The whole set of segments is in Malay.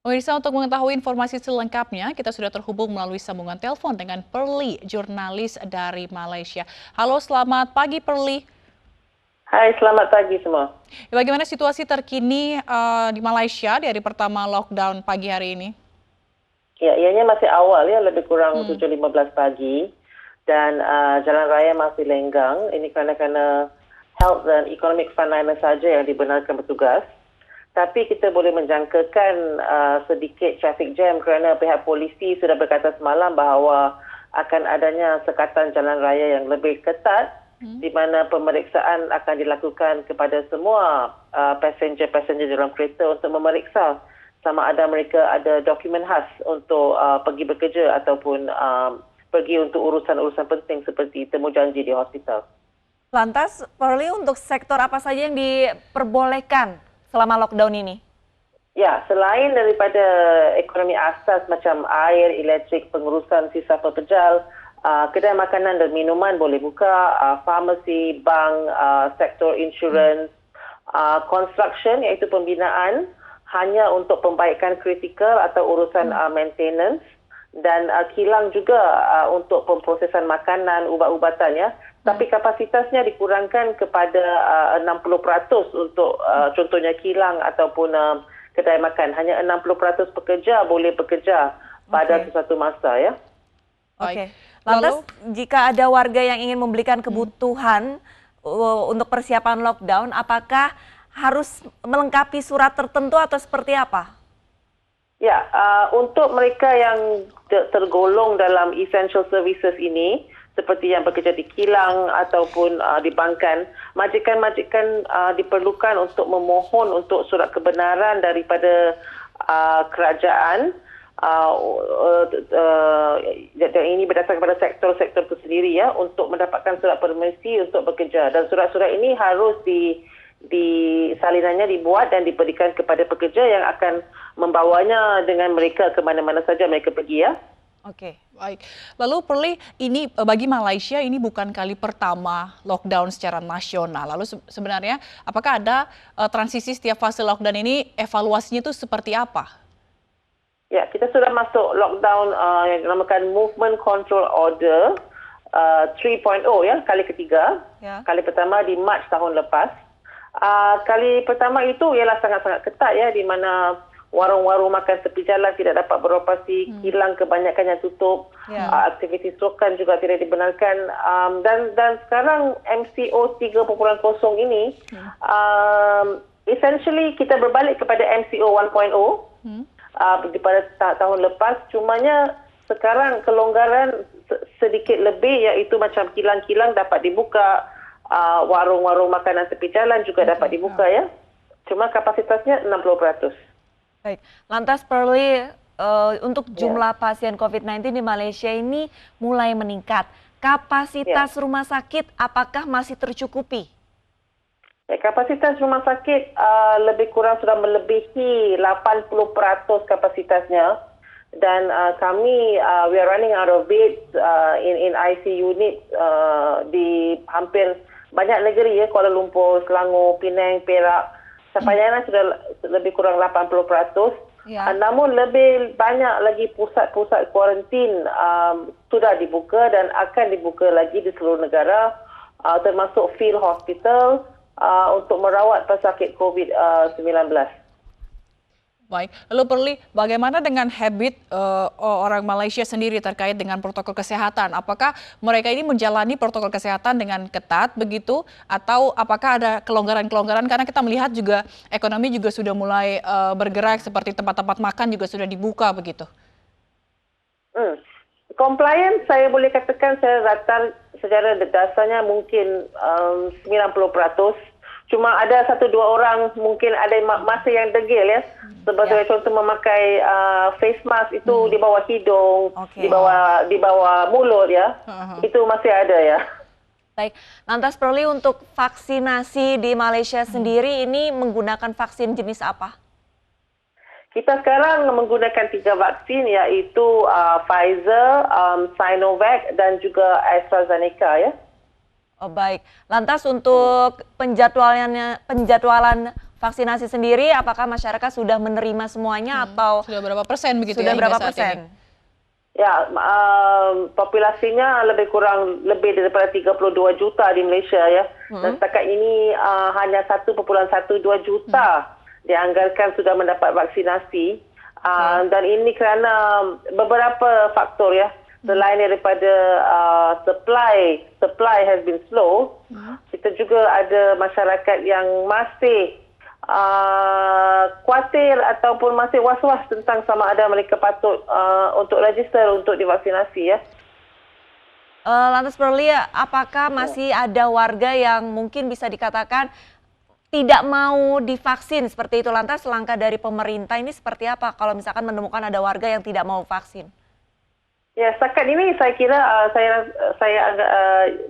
Pemirsa, untuk mengetahui informasi selengkapnya, kita sudah terhubung melalui sambungan telepon dengan Perli, jurnalis dari Malaysia. Halo, selamat pagi Perli. Hai, selamat pagi semua. Bagaimana situasi terkini di Malaysia di hari pertama lockdown pagi hari ini? Ya, ianya masih awal ya, lebih kurang 7.15 pagi. Dan jalan raya masih lenggang. Ini kerana health dan economic frontliner saja yang dibenarkan bertugas. Tapi kita boleh menjangkakan sedikit traffic jam kerana pihak polisi sudah berkata semalam bahawa akan adanya sekatan jalan raya yang lebih ketat di mana pemeriksaan akan dilakukan kepada semua passenger-passenger dalam kereta untuk memeriksa sama ada mereka ada dokumen khas untuk pergi bekerja ataupun pergi untuk urusan-urusan penting seperti temu janji di hospital. Lantas, Perli, untuk sektor apa saja yang diperbolehkan selama lockdown ini? Ya, selain daripada ekonomi asas macam air, elektrik, pengurusan sisa pepejal, kedai makanan dan minuman boleh buka, farmasi, bank, sektor insurans, construction iaitu pembinaan hanya untuk pembaikan kritikal atau urusan maintenance dan kilang juga untuk pemprosesan makanan, ubat-ubatan ya. Tapi kapasitasnya dikurangkan kepada 60% untuk contohnya kilang ataupun kedai makan. Hanya 60% pekerja boleh bekerja pada sesuatu masa ya. Oke. Lantas jika ada warga yang ingin membelikan kebutuhan untuk persiapan lockdown, apakah harus melengkapi surat tertentu atau seperti apa? Ya, untuk mereka yang tergolong dalam essential services ini, seperti yang bekerja di kilang ataupun di bankan, majikan-majikan diperlukan untuk memohon untuk surat kebenaran daripada kerajaan. Dan ini berdasarkan kepada sektor-sektor itu sendiri ya, untuk mendapatkan surat permisi untuk bekerja. Dan surat-surat ini harus salinannya dibuat dan diberikan kepada pekerja yang akan membawanya dengan mereka ke mana-mana saja mereka pergi ya. Oke, baik. Lalu Perli, ini bagi Malaysia ini bukan kali pertama lockdown secara nasional. Lalu sebenarnya apakah ada transisi setiap fase lockdown ini, evaluasinya itu seperti apa? Ya, kita sudah masuk lockdown yang dinamakan Movement Control Order 3.0 ya, kali ketiga. Ya. Kali pertama di Mac tahun lepas. Kali pertama itu ialah sangat-sangat ketat ya, di mana warung-warung makan tepi jalan tidak dapat beroperasi, kilang kebanyakan yang tutup, aktiviti sukan juga tidak dibenarkan. Dan sekarang MCO 3.0 ini, essentially kita berbalik kepada MCO 1.0 pada tahun lepas. Cumanya sekarang kelonggaran sedikit lebih, iaitu macam kilang-kilang dapat dibuka, warung-warung makanan tepi jalan juga dapat dibuka ya. Cuma kapasitasnya 60%. Baik, lantas Perli, untuk jumlah pasien COVID-19 di Malaysia ini mulai meningkat. Kapasitas rumah sakit apakah masih tercukupi? Ya, kapasitas rumah sakit lebih kurang sudah melebihi 80% kapasitasnya. Dan kami, we are running out of beds in IC unit di hampir banyak negeri ya, Kuala Lumpur, Selangor, Penang, Perak. Sepanjangnya sudah lebih kurang 80%. Namun lebih banyak lagi pusat-pusat kuarantin sudah dibuka dan akan dibuka lagi di seluruh negara, termasuk field hospital untuk merawat pesakit COVID-19. Baik, lalu Perli, bagaimana dengan habit orang Malaysia sendiri terkait dengan protokol kesehatan? Apakah mereka ini menjalani protokol kesehatan dengan ketat begitu, atau apakah ada kelonggaran-kelonggaran? Karena kita melihat juga ekonomi juga sudah mulai bergerak, seperti tempat-tempat makan juga sudah dibuka begitu. Compliance saya boleh katakan secara dasarnya mungkin 90%. Cuma ada 1-2 orang mungkin ada masa yang degil ya. Sebagai contoh memakai face mask itu di bawah hidung, di bawah mulut ya. Itu masih ada ya. Baik, lantas Perli, untuk vaksinasi di Malaysia sendiri ini menggunakan vaksin jenis apa? Kita sekarang menggunakan 3 vaksin, yaitu Pfizer, Sinovac dan juga AstraZeneca ya. Oh baik, lantas untuk penjadwalan vaksinasi sendiri, apakah masyarakat sudah menerima semuanya atau Sudah berapa persen begitu sudah ya berapa hingga saat persen? ini? Ya, populasinya lebih kurang lebih daripada 32 juta di Malaysia ya. Dan setakat ini hanya 1,12 juta dianggarkan sudah mendapat vaksinasi. Dan ini kerana beberapa faktor ya. Selain daripada supply has been slow, kita juga ada masyarakat yang masih khawatir ataupun masih was-was tentang sama ada mereka patut untuk register untuk divaksinasi ya. Lantas Perli, apakah masih ada warga yang mungkin bisa dikatakan tidak mau divaksin seperti itu? Lantas langkah dari pemerintah ini seperti apa kalau misalkan menemukan ada warga yang tidak mau vaksin? Ya, setakat ini saya kira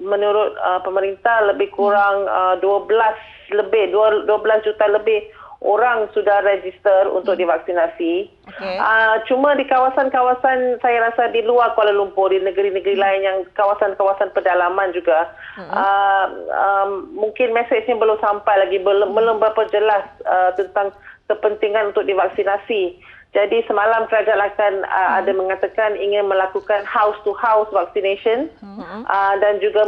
menurut pemerintah lebih kurang 12 juta lebih orang sudah register untuk divaksinasi. Okay. Cuma di kawasan-kawasan saya rasa di luar Kuala Lumpur, di negeri-negeri lain yang kawasan-kawasan pedalaman juga, mungkin mesejnya belum sampai lagi, belum berapa jelas tentang kepentingan untuk divaksinasi. Jadi semalam kerajaan akan ada mengatakan ingin melakukan house-to-house vaccination dan juga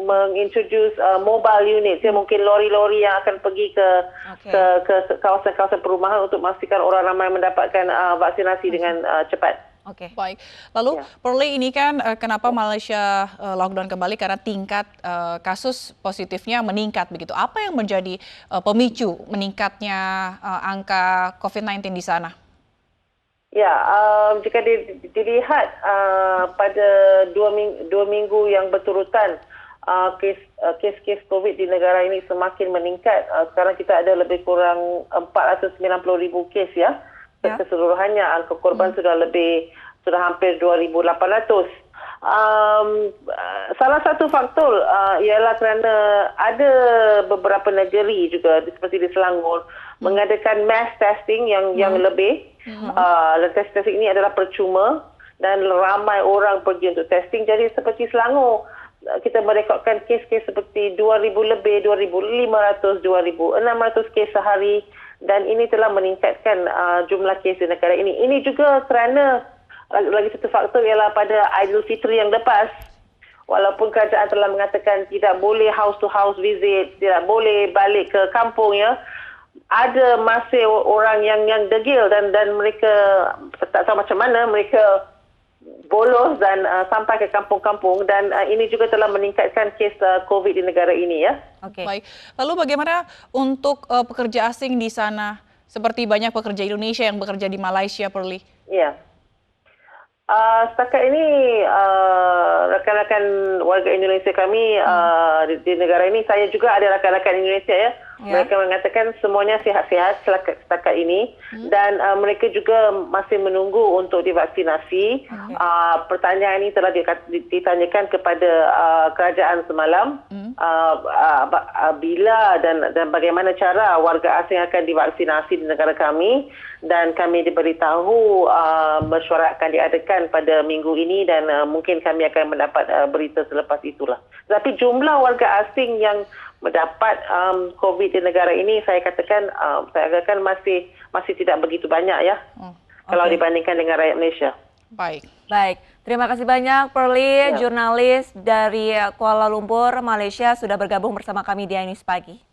mengintroduce mobile units. Ya, mungkin lori-lori yang akan pergi ke kawasan-kawasan perumahan untuk memastikan orang ramai mendapatkan vaksinasi dengan cepat. Oke. Baik. Lalu Perli, ini kan kenapa Malaysia lockdown kembali karena tingkat kasus positifnya meningkat begitu. Apa yang menjadi pemicu meningkatnya angka COVID-19 di sana? Ya, jika dilihat pada dua minggu yang berturutan, kes COVID di negara ini semakin meningkat. Sekarang kita ada lebih kurang 490,000 kes ya. Keseluruhannya angka korban sudah hampir 2,800. Salah satu faktor ialah kerana ada beberapa negeri juga seperti di Selangor mengadakan mass testing yang lebih. Testing ini adalah percuma dan ramai orang pergi untuk testing. Jadi seperti Selangor, kita merekodkan kes-kes seperti 2,000 lebih, 2,500, 2,600 kes sehari, dan ini telah meningkatkan jumlah kes di negara ini. Ini juga kerana lagi satu faktor ialah pada Aidilfitri yang lepas, walaupun kerajaan telah mengatakan tidak boleh house-to-house visit, tidak boleh balik ke kampung ya, ada masih orang yang degil dan mereka tak tahu macam mana mereka bolos dan sampai ke kampung-kampung, dan ini juga telah meningkatkan kes COVID di negara ini ya. Oke. Baik. Lalu bagaimana untuk pekerja asing di sana? Seperti banyak pekerja Indonesia yang bekerja di Malaysia, Perli. Ya. Setakat ini rakan-rakan warga Indonesia kami di negara ini, saya juga ada rakan-rakan Indonesia ya. Mereka mengatakan semuanya sihat-sihat setakat ini, dan mereka juga masih menunggu untuk divaksinasi. Pertanyaan ini telah ditanyakan kepada kerajaan semalam, bila dan bagaimana cara warga asing akan divaksinasi di negara kami, dan kami diberitahu mesyuarat akan diadakan pada minggu ini, dan mungkin kami akan mendapat berita selepas itulah. Tapi jumlah warga asing yang mendapat COVID di negara ini, saya katakan masih tidak begitu banyak ya, kalau dibandingkan dengan rakyat Malaysia. Baik, terima kasih banyak Perli, jurnalis dari Kuala Lumpur, Malaysia, sudah bergabung bersama kami di iNews Pagi.